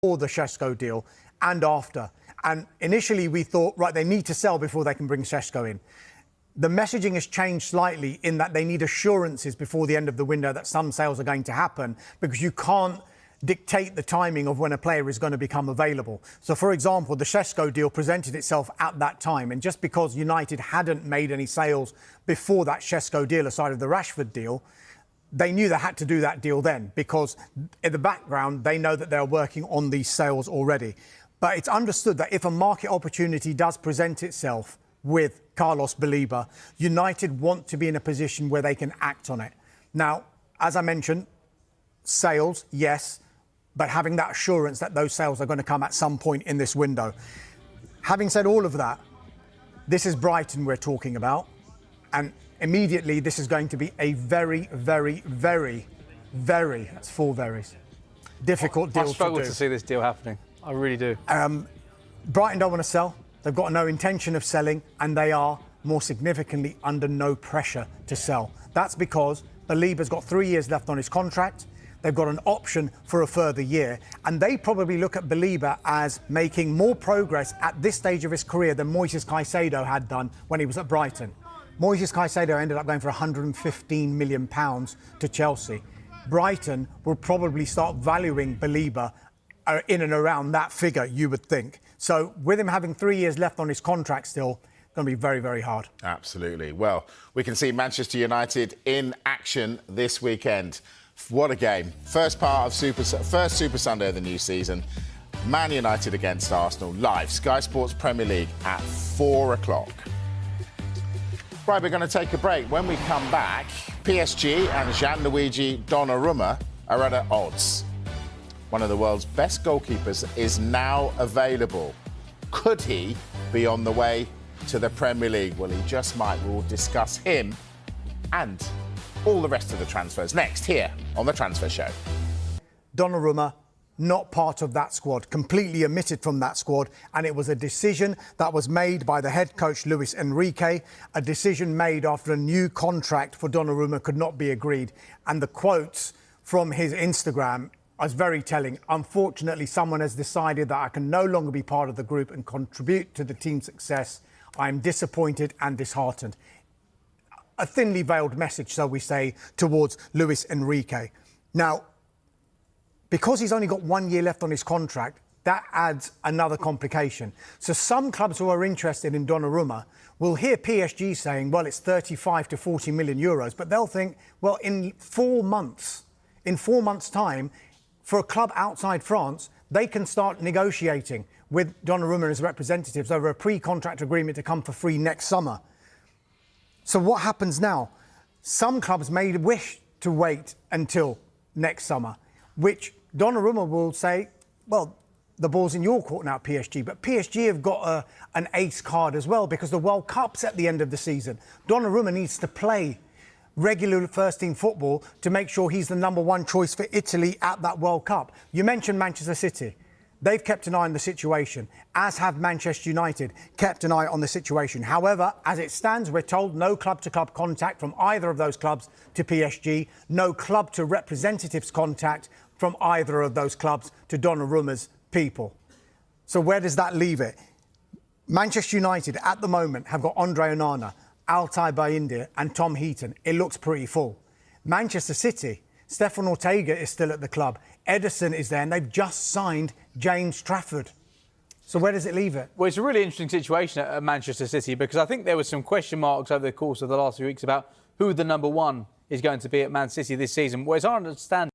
before the Šeško deal and after. And initially we thought, right, they need to sell before they can bring Šeško in. The messaging has changed slightly in that they need assurances before the end of the window that some sales are going to happen, because you can't dictate the timing of when a player is going to become available. So, for example, the Šeško deal presented itself at that time, and just because United hadn't made any sales before that Šeško deal, aside of the Rashford deal, they knew they had to do that deal then, because in the background they know that they're working on these sales already. But it's understood that if a market opportunity does present itself with Carlos Baleba, United want to be in a position where they can act on it. Now, as I mentioned, sales, yes, but having that assurance that those sales are going to come at some point in this window. Having said all of that, this is Brighton we're talking about, and immediately this is going to be a very, that's four verys, difficult deal to do. I struggle to see this deal happening. I really do. Brighton don't want to sell. They've got no intention of selling, and they are, more significantly, under no pressure to sell. That's because Baleba's got 3 years left on his contract. They've got an option for a further year, and they probably look at Baleba as making more progress at this stage of his career than Moises Caicedo had done when he was at Brighton. Moises Caicedo ended up going for £115 million to Chelsea. Brighton will probably start valuing Baleba in and around that figure, you would think. So with him having 3 years left on his contract still, going to be very, very hard. Absolutely. Well, we can see Manchester United in action this weekend. What a game. First Super Sunday of the new season. Man United against Arsenal, live. Sky Sports Premier League at 4 o'clock. Right, we're going to take a break. When we come back, PSG and Gianluigi Donnarumma are at odds. One of the world's best goalkeepers is now available. Could he be on the way to the Premier League? Well, he just might. We'll discuss him and all the rest of the transfers next here on The Transfer Show. Donnarumma, not part of that squad, completely omitted from that squad, and it was a decision that was made by the head coach Luis Enrique, a decision made after a new contract for Donnarumma could not be agreed. And the quotes from his Instagram is very telling. Unfortunately, someone has decided that I can no longer be part of the group and contribute to the team's success. I am disappointed and disheartened. A thinly veiled message, so we say, towards Luis Enrique. Now, because he's only got 1 year left on his contract, that adds another complication. So some clubs who are interested in Donnarumma will hear PSG saying, well, it's 35 to 40 million euros, but they'll think, well, in 4 months' time, for a club outside France, they can start negotiating with Donnarumma and his representatives over a pre-contract agreement to come for free next summer. So what happens now? Some clubs may wish to wait until next summer, which Donnarumma will say, well, the ball's in your court now, PSG. But PSG have got an ace card as well, because the World Cup's at the end of the season. Donnarumma needs to play regular first-team football to make sure he's the #1 choice for Italy at that World Cup. You mentioned Manchester City. They've kept an eye on the situation, as have Manchester United kept an eye on the situation. However, as it stands, we're told no club-to-club contact from either of those clubs to PSG, no club-to-representatives contact from either of those clubs to Donnarumma's people. So where does that leave it? Manchester United, at the moment, have got Andre Onana, Altay Bayindir and Tom Heaton. It looks pretty full. Manchester City, Stefan Ortega is still at the club. Ederson is there, and they've just signed James Trafford. So where does it leave it? Well, it's a really interesting situation at Manchester City, because I think there were some question marks over the course of the last few weeks about who the #1 is going to be at Man City this season. Whereas I understand